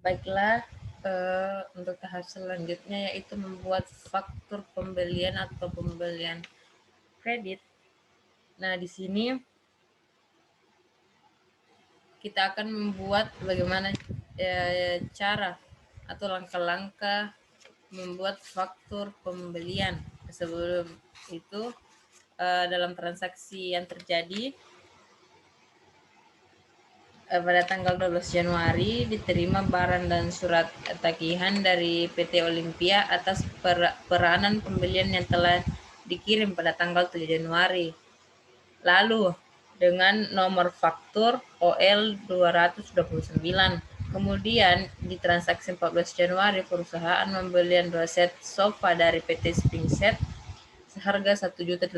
Baiklah, untuk tahap selanjutnya yaitu membuat faktur pembelian atau pembelian kredit. Nah, di sini kita akan membuat bagaimana cara atau langkah-langkah membuat faktur pembelian. Sebelum itu, dalam transaksi yang terjadi pada tanggal 12 Januari diterima barang dan surat tagihan dari PT Olimpia atas peranan pembelian yang telah dikirim pada tanggal 7 Januari. Lalu dengan nomor faktur OL 229. Kemudian di transaksi 14 Januari perusahaan membelian 2 set sofa dari PT Springset seharga 1.800.000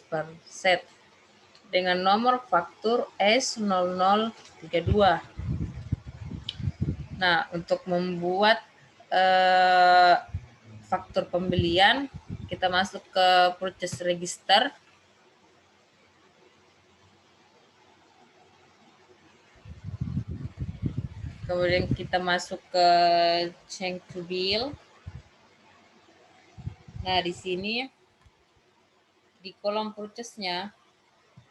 per set dengan nomor faktur S0032. Nah, untuk membuat faktur pembelian, kita masuk ke purchase register. Kemudian kita masuk ke change to bill. Nah, di sini di kolom purchase-nya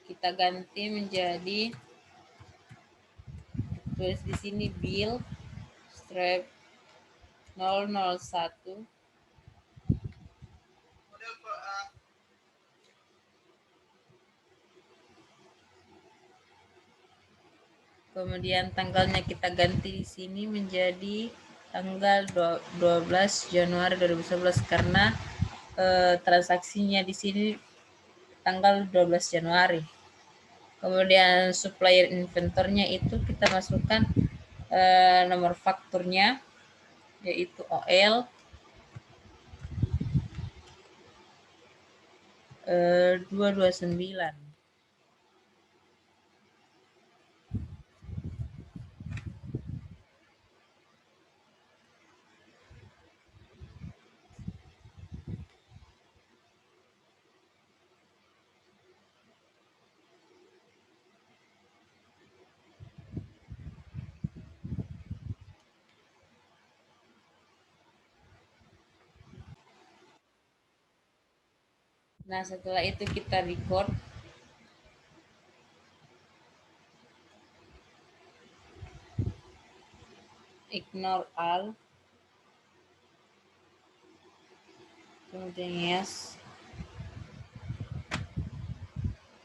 kita ganti menjadi tulis di sini bill strap 001. Kemudian tanggalnya kita ganti di sini menjadi tanggal 12 Januari 2011 karena transaksinya di sini tanggal 12 Januari. Kemudian supplier inventornya itu kita masukkan nomor fakturnya yaitu OL 229. Nah, setelah itu kita record. Ignore all. Kemudian yes.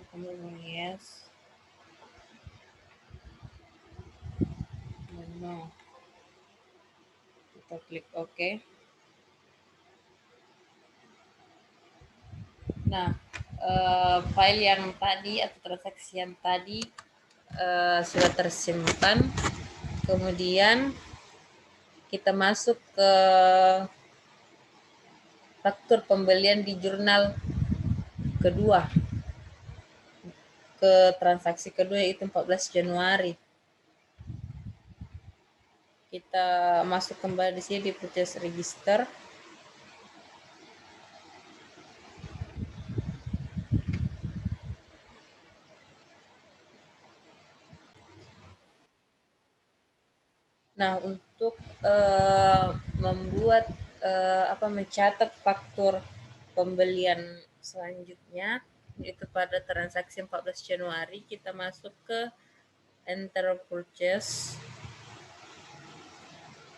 Kemudian yes. No. Kita klik OK. Nah, file yang tadi atau transaksi yang tadi sudah tersimpan. Kemudian kita masuk ke faktur pembelian di jurnal kedua, ke transaksi kedua yaitu 14 Januari. Kita masuk kembali di sini di purchase register. Nah, untuk membuat mencatat faktur pembelian selanjutnya yaitu pada transaksi 14 Januari, kita masuk ke enter purchase.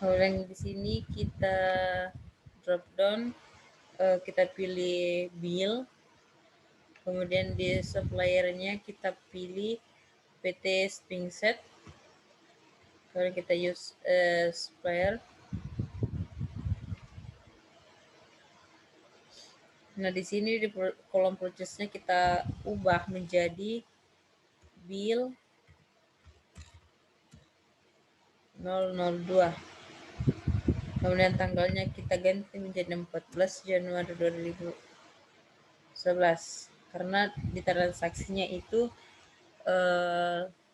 Kemudian di sini kita drop down, kita pilih bill. Kemudian di suppliernya kita pilih PT Springset. Kemudian kita use supplier. Nah, di sini di kolom purchase-nya kita ubah menjadi bill 002. Kemudian tanggalnya kita ganti menjadi 14 Januari 2011 karena di transaksinya itu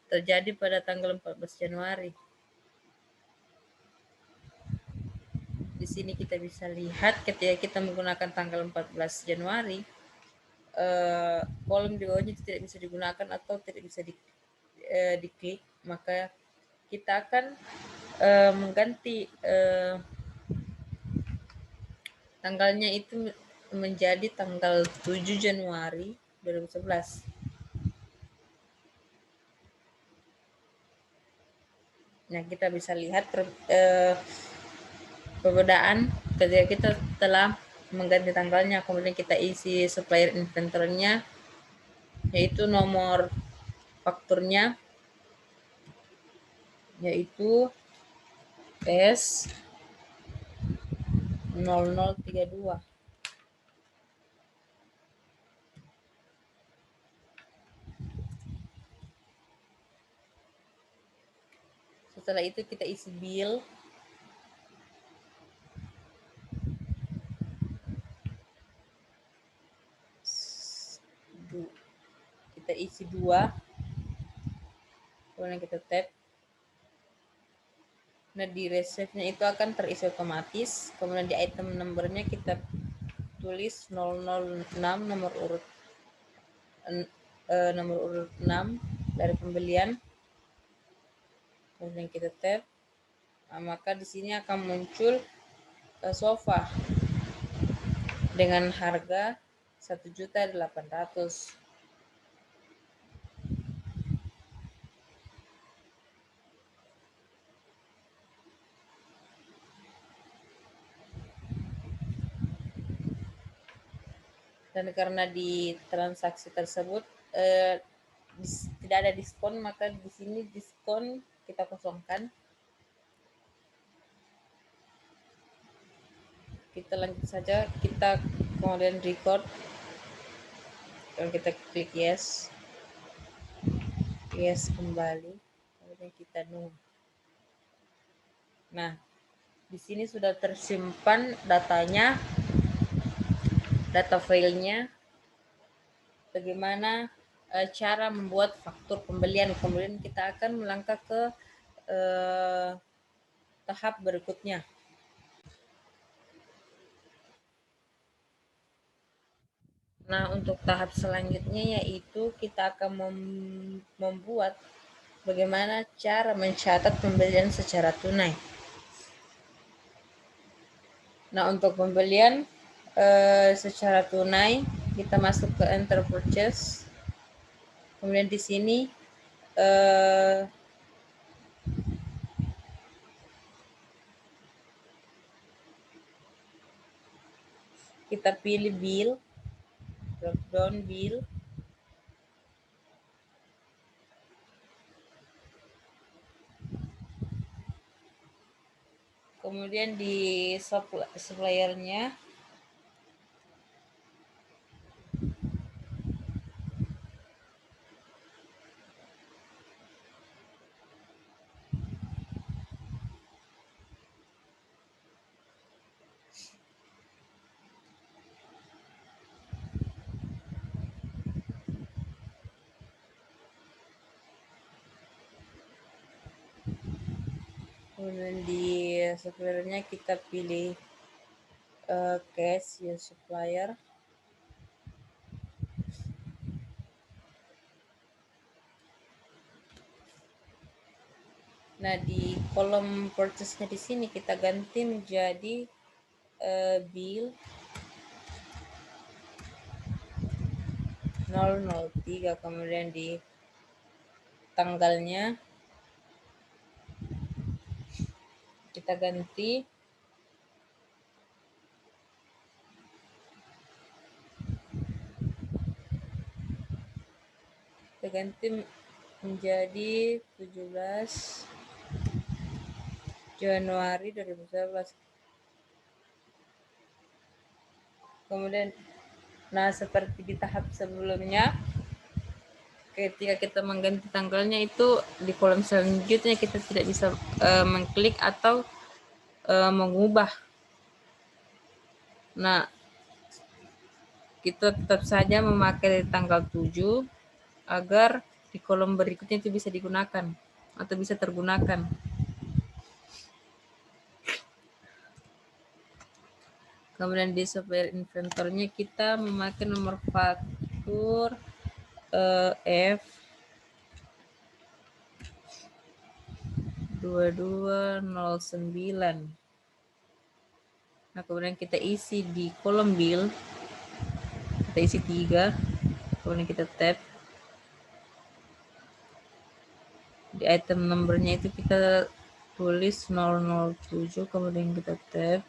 terjadi pada tanggal 14 Januari. Di sini kita bisa lihat ketika kita menggunakan tanggal 14 Januari, kolom di bawahnya tidak bisa digunakan atau tidak bisa diklik, maka kita akan mengganti tanggalnya itu menjadi tanggal 7 Januari 2011. Nah, kita bisa lihat perbedaan ketika kita telah mengganti tanggalnya, kemudian kita isi supplier inventornya, yaitu nomor fakturnya, yaitu S 0032. Setelah itu kita isi bill. Kita isi 2, kemudian kita tap. Nah, di receive-nya itu akan terisi otomatis. Kemudian di item number-nya kita tulis 006 nomor urut 6 dari pembelian. Kemudian kita tap. Nah, maka di sini akan muncul sofa dengan harga 1.800.000. Dan karena di transaksi tersebut tidak ada diskon, maka di sini diskon kita kosongkan. Kita lanjut saja, kita kemudian record, dan kita klik yes kembali, kemudian kita nunggu. Nah, di sini sudah tersimpan datanya, data filenya, bagaimana cara membuat faktur pembelian. Kemudian kita akan melangkah ke tahap berikutnya. Nah, untuk tahap selanjutnya yaitu kita akan membuat bagaimana cara mencatat pembelian secara tunai. Nah, untuk pembelian secara tunai, kita masuk ke enter purchase. Kemudian di sini kita pilih bill, drop down bill. Kemudian di suppliernya kemudian di suppliernya kita pilih cash ya supplier. Nah, di kolom purchase-nya di sini kita ganti menjadi bill 003, kemudian di tanggalnya kita ganti menjadi 17 Januari 2011. Kemudian, nah seperti di tahap sebelumnya, ketika kita mengganti tanggalnya itu di kolom selanjutnya kita tidak bisa mengklik atau mengubah. Nah, kita tetap saja memakai tanggal 7 agar di kolom berikutnya itu bisa digunakan atau bisa tergunakan. Kemudian di supplier inventornya kita memakai nomor faktur F 2209. Nah, kemudian kita isi di kolom bill, kita isi 3, kemudian kita tab. Di item numbernya itu kita tulis 007, kemudian kita tab.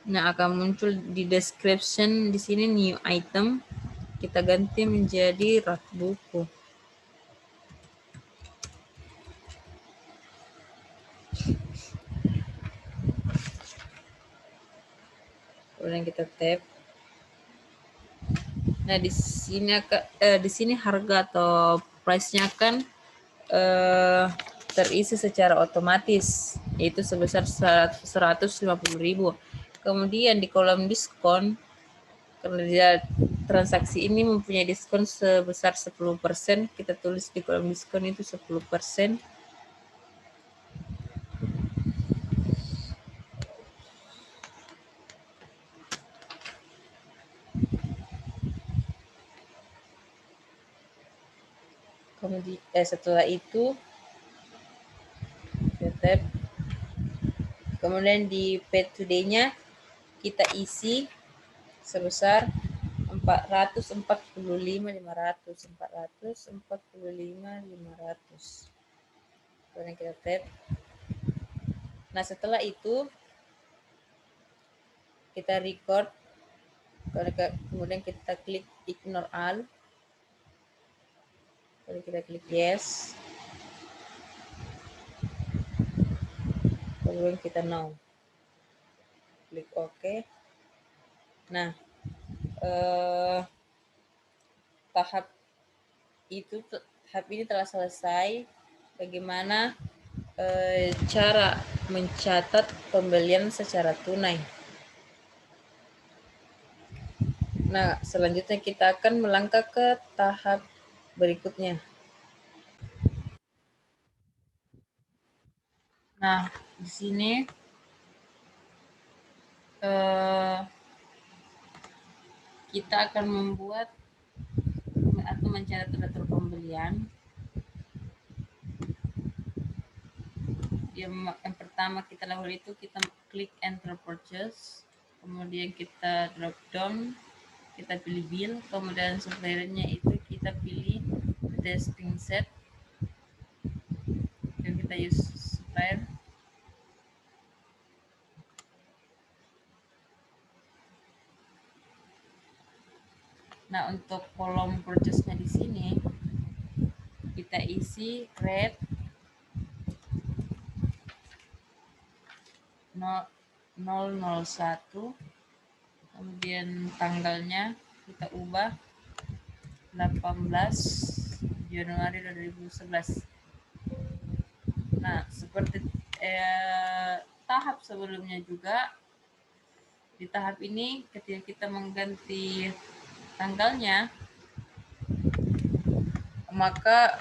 Nah, akan muncul di description di sini new item. Kita ganti menjadi rak buku. Kemudian kita tab. Nah, di sini harga atau price-nya kan terisi secara otomatis, yaitu sebesar 150.000. Kemudian di kolom diskon, karena transaksi ini mempunyai diskon sebesar 10%, kita tulis di kolom diskon itu 10%. Kemudian setelah itu tab. Kemudian di pay today-nya kita isi sebesar 445.500. Kemudian kita tab. Nah, setelah itu kita record, kemudian kita klik ignore all, kemudian kita klik yes, kemudian kita no, klik OK. Nah, tahap ini telah selesai. Bagaimana cara mencatat pembelian secara tunai. Nah, selanjutnya kita akan melangkah ke tahap berikutnya. Nah, di sini kita akan membuat atau mencatat daftar pembelian. Yang pertama kita lakukan itu kita klik enter purchase, kemudian kita drop down, kita pilih bill, kemudian suppliernya itu kita pilih testing set, dan kita use supplier. Nah, untuk kolom purchase-nya di sini kita isi rate 001, kemudian tanggalnya kita ubah 18 Januari 2011. Nah, seperti tahap sebelumnya juga, di tahap ini ketika kita mengganti tanggalnya, maka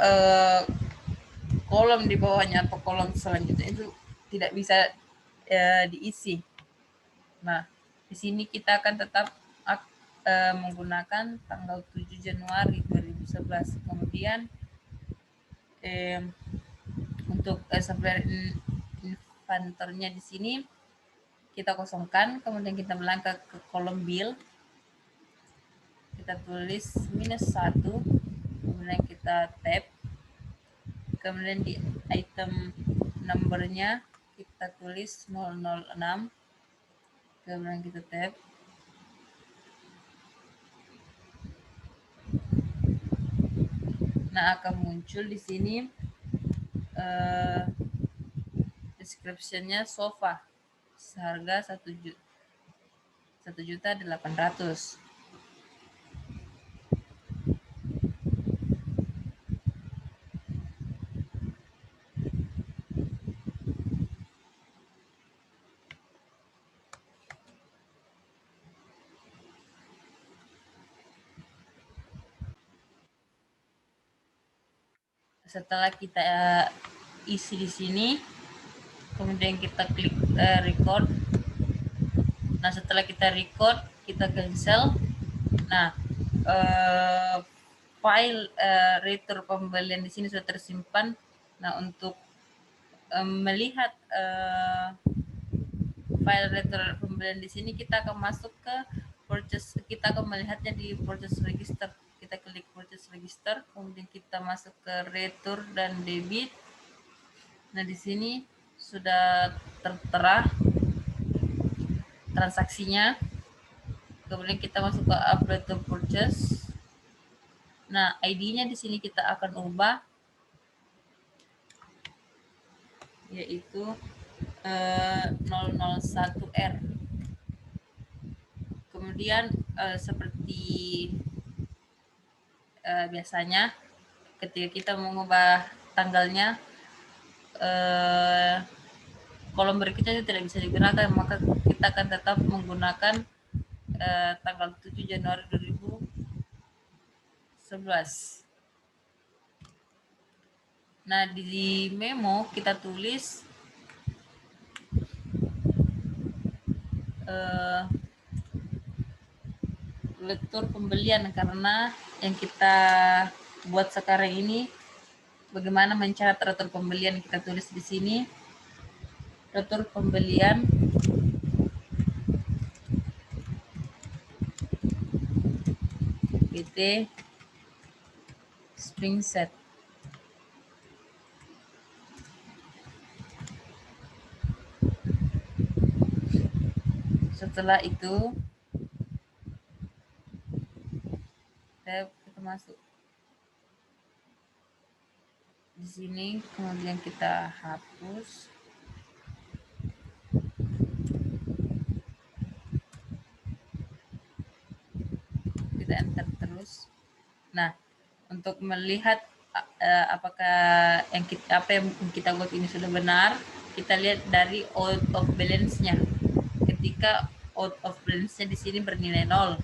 kolom di bawahnya atau kolom selanjutnya itu tidak bisa diisi. Nah, di sini kita akan tetap menggunakan tanggal 7 Januari 2011. Kemudian untuk supplier inventornya di sini kita kosongkan, kemudian kita melangkah ke kolom bill. Kita tulis -1, kemudian kita tab. Kemudian di item numbernya kita tulis 006, kemudian kita tab. Nah, akan muncul di sini description-nya sofa seharga 1.800.000. Setelah kita isi di sini, kemudian kita klik record. Nah, setelah kita record, kita cancel. Nah, file retur pembelian di sini sudah tersimpan. Nah, untuk melihat file retur pembelian di sini, kita akan masuk ke purchase. Kita akan melihatnya di purchase register. Kita klik purchase register, kemudian kita masuk ke retur dan debit. Nah, di sini sudah tertera transaksinya. Kemudian kita masuk ke upload to purchase. Nah, ID-nya di sini kita akan ubah, yaitu 001R. Kemudian seperti biasanya, ketika kita mengubah tanggalnya, kolom berikutnya itu tidak bisa digunakan, maka kita akan tetap menggunakan tanggal 7 Januari 2011. Nah, di memo kita tulis retur pembelian, karena yang kita buat sekarang ini bagaimana mencatat retur pembelian. Kita tulis di sini retur pembelian PT Springset. Setelah itu kita masuk di sini, kemudian kita hapus. Kita enter terus. Nah, untuk melihat apakah apa yang kita buat ini sudah benar, kita lihat dari out of balance-nya. Ketika out of balance-nya di sini bernilai 0,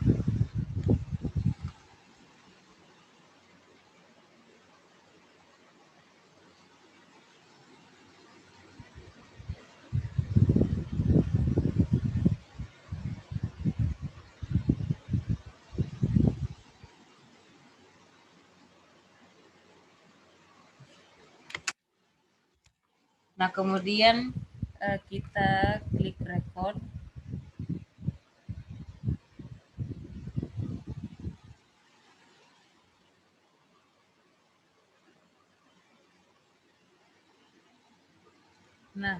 nah kemudian kita klik record. Nah,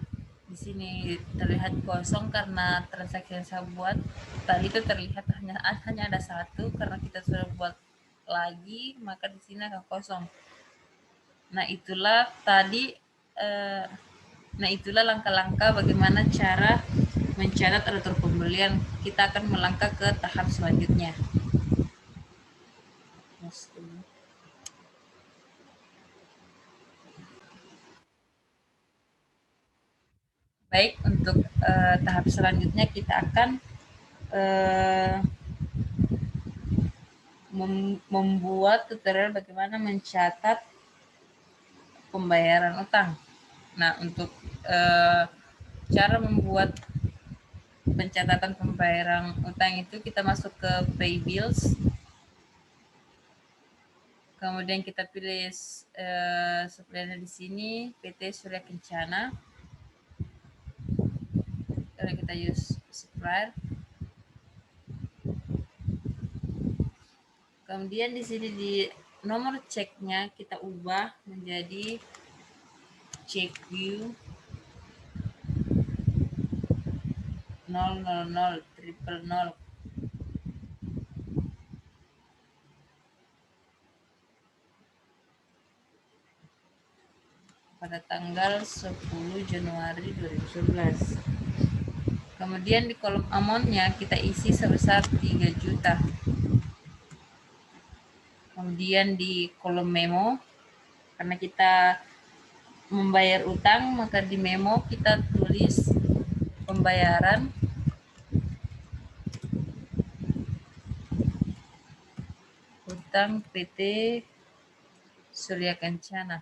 di sini terlihat kosong karena transaksi yang saya buat tadi itu terlihat hanya ada satu, karena kita sudah buat lagi, maka di sini akan kosong. Nah, itulah tadi itulah langkah-langkah bagaimana cara mencatat retur pembelian. Kita akan melangkah ke tahap selanjutnya. Baik, untuk tahap selanjutnya kita akan membuat tutorial bagaimana mencatat pembayaran utang. Nah, untuk cara membuat pencatatan pembayaran utang itu, kita masuk ke Pay Bills. Kemudian kita pilih supplier di sini PT Surya Kencana. Kemudian kita use supplier. Kemudian di sini di nomor ceknya kita ubah menjadi check view 000 pada tanggal 10 Januari 2011. Kemudian di kolom amount-nya kita isi sebesar 3 juta. Kemudian di kolom memo, karena kita membayar utang, maka di memo kita tulis pembayaran utang PT Surya Kencana.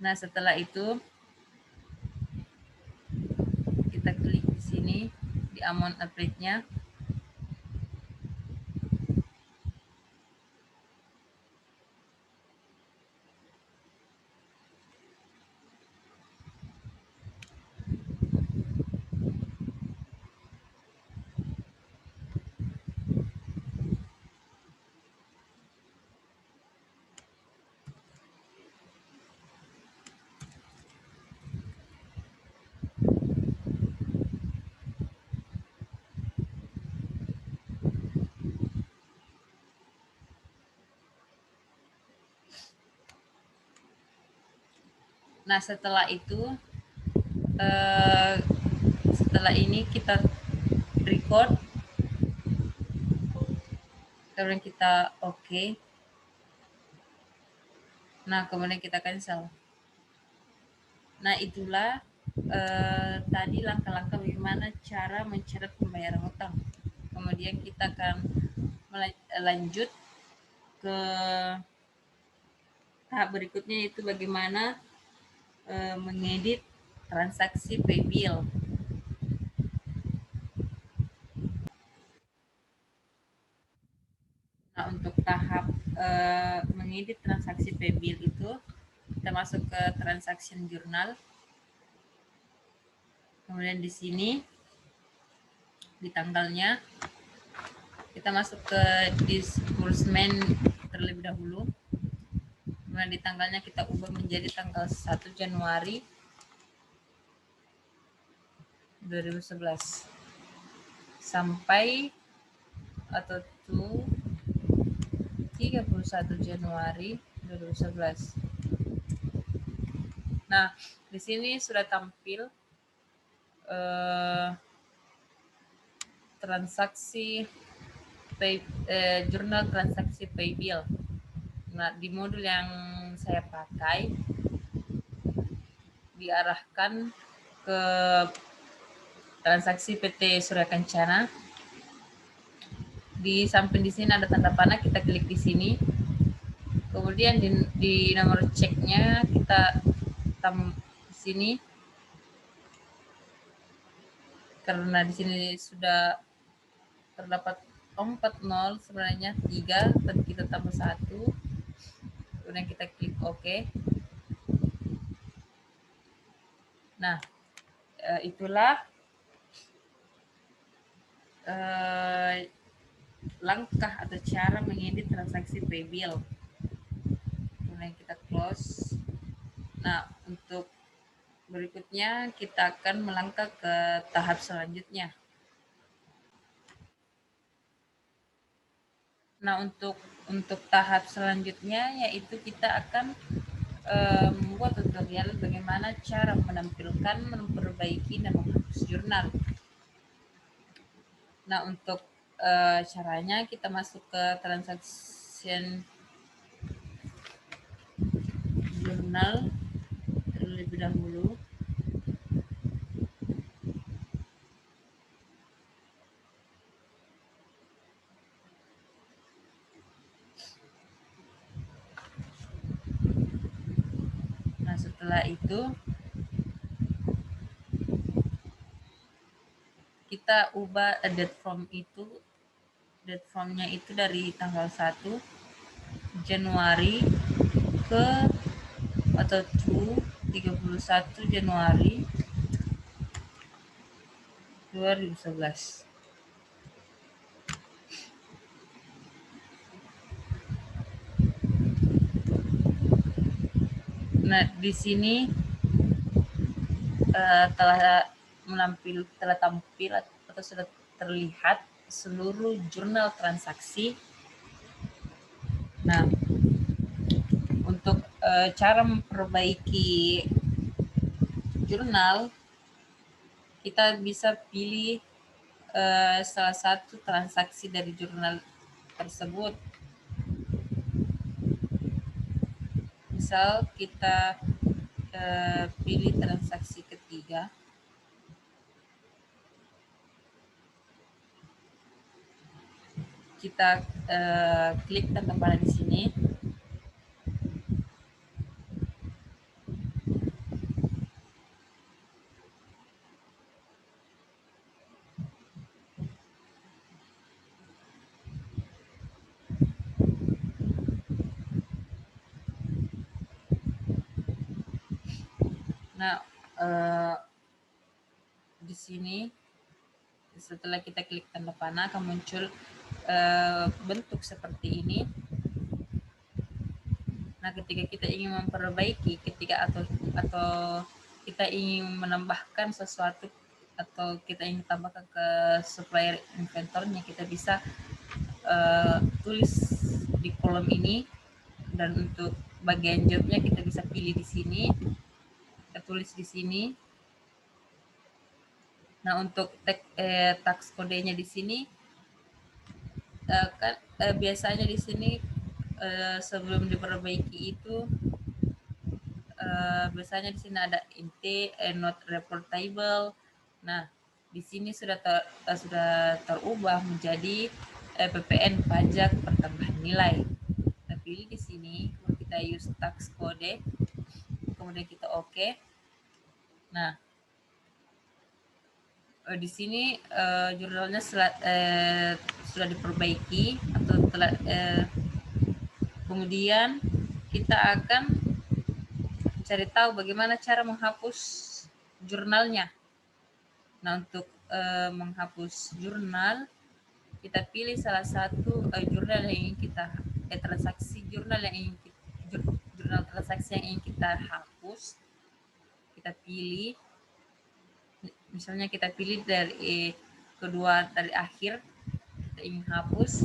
Nah, setelah itu kita klik di sini di amount update-nya. Nah, setelah itu setelah ini kita record, kemudian kita oke. Nah, kemudian kita cancel. Nah, itulah tadi langkah-langkah bagaimana cara mencatat pembayaran utang. Kemudian kita akan lanjut ke tahap berikutnya, yaitu bagaimana mengedit transaksi paybill. Nah, untuk tahap mengedit transaksi paybill itu, kita masuk ke transaction journal. Kemudian di sini di tanggalnya kita masuk ke disbursement terlebih dahulu. Kemudian di tanggalnya kita ubah menjadi tanggal 1 Januari 2011 sampai atau 31 Januari 2011. Nah, di sini sudah tampil transaksi jurnal transaksi paybill. Nah, di modul yang saya pakai diarahkan ke transaksi PT Surya Kencana. Di samping di sini ada tanda panah, kita klik di sini. Kemudian di nomor ceknya kita di sini, karena di sini sudah terdapat 40, sebenarnya 3, tapi kita tambah 1. Kemudian kita klik OK. Nah, itulah langkah atau cara mengedit transaksi paybill. Kemudian kita close. Nah, untuk berikutnya kita akan melangkah ke tahap selanjutnya. Nah, untuk tahap selanjutnya yaitu kita akan membuat tutorial bagaimana cara menampilkan, memperbaiki, dan menghapus jurnal. Nah, untuk caranya kita masuk ke transaction jurnal terlebih dahulu. Nah, setelah itu kita ubah date formnya itu dari tanggal 1 Januari ke atau 31 Januari 2011. Nah, di sini telah tampil atau sudah terlihat seluruh jurnal transaksi. Nah, untuk cara memperbaiki jurnal, kita bisa pilih salah satu transaksi dari jurnal tersebut. Misal kita pilih transaksi ketiga. Kita klik tanda panah di sini. Nah, di sini setelah kita klik tanda panah akan muncul bentuk seperti ini. Nah, ketika kita ingin memperbaiki, atau kita ingin menambahkan sesuatu atau kita ingin tambahkan ke supplier inventornya, kita bisa tulis di kolom ini, dan untuk bagian jobnya kita bisa pilih di sini, kita tulis di sini. Nah, untuk tax kodenya di sini kan biasanya di sini sebelum diperbaiki itu biasanya di sini ada int not reportable. Nah, di sini sudah terubah menjadi PPN pajak pertambahan nilai. Kita pilih di sini, kemudian kita use tax code, kemudian kita oke. Nah, di sini jurnalnya sudah diperbaiki atau telah kemudian kita akan cari tahu bagaimana cara menghapus jurnalnya. Nah, untuk menghapus jurnal, kita pilih salah satu jurnal yang ingin kita jurnal transaksi yang ingin kita hapus. Kita pilih, misalnya kita pilih dari kedua dari akhir, kita ingin hapus.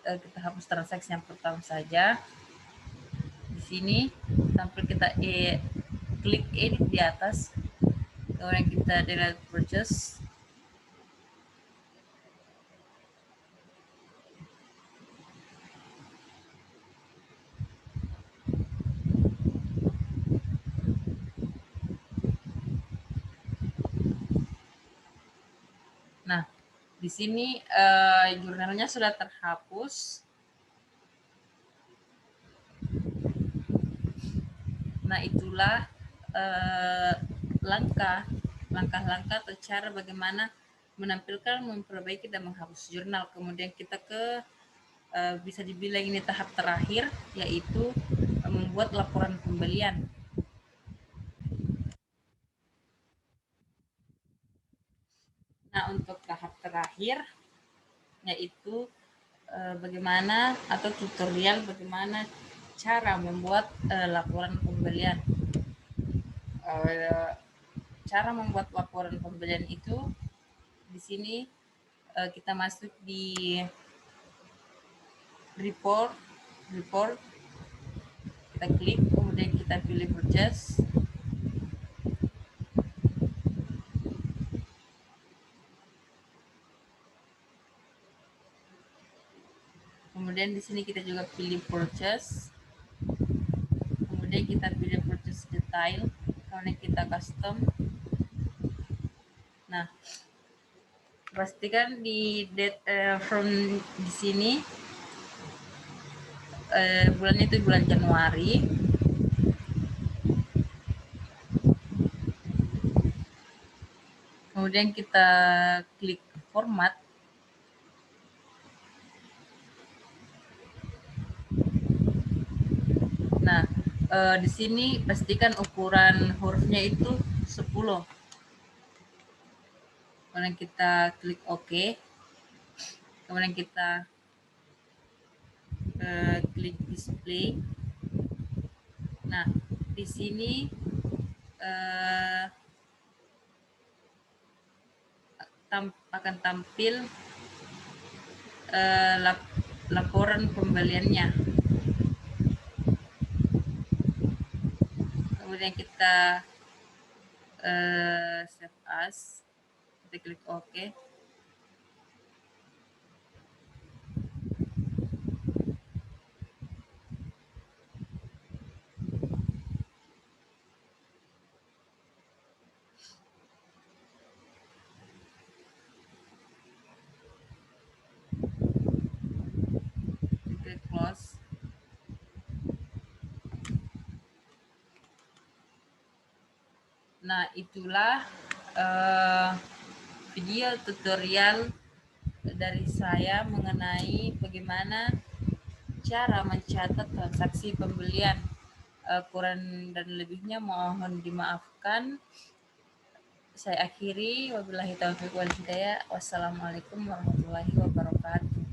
Kita hapus transaksi yang pertama saja. Di sini sampai kita klik edit di atas, kemudian kita delete purchase. Nah, di sini jurnalnya sudah terhapus. Nah, itulah langkah-langkah atau cara bagaimana menampilkan, memperbaiki, dan menghapus jurnal. Kemudian kita bisa dibilang ini tahap terakhir, yaitu membuat laporan pembelian. Nah, untuk tahap terakhir yaitu bagaimana atau tutorial bagaimana cara membuat laporan pembelian. Cara membuat laporan pembelian itu di sini kita masuk di report, kita klik, kemudian kita pilih purchase. Kemudian di sini kita juga pilih purchase. Kemudian kita pilih purchase detail. Kemudian kita custom. Nah, pastikan di date from di sini bulannya itu bulan Januari. Kemudian kita klik format. Nah, di sini pastikan ukuran hurufnya itu 10. Kemudian kita klik OK. Kemudian kita klik display. Nah, di sini akan tampil laporan pembeliannya. Kemudian kita save as, kita klik OK. bos. Nah, itulah video tutorial dari saya mengenai bagaimana cara mencatat transaksi pembelian. Kurang dan lebihnya mohon dimaafkan. Saya akhiri, wabillahi taufiq wal hidayah. Wassalamualaikum warahmatullahi wabarakatuh.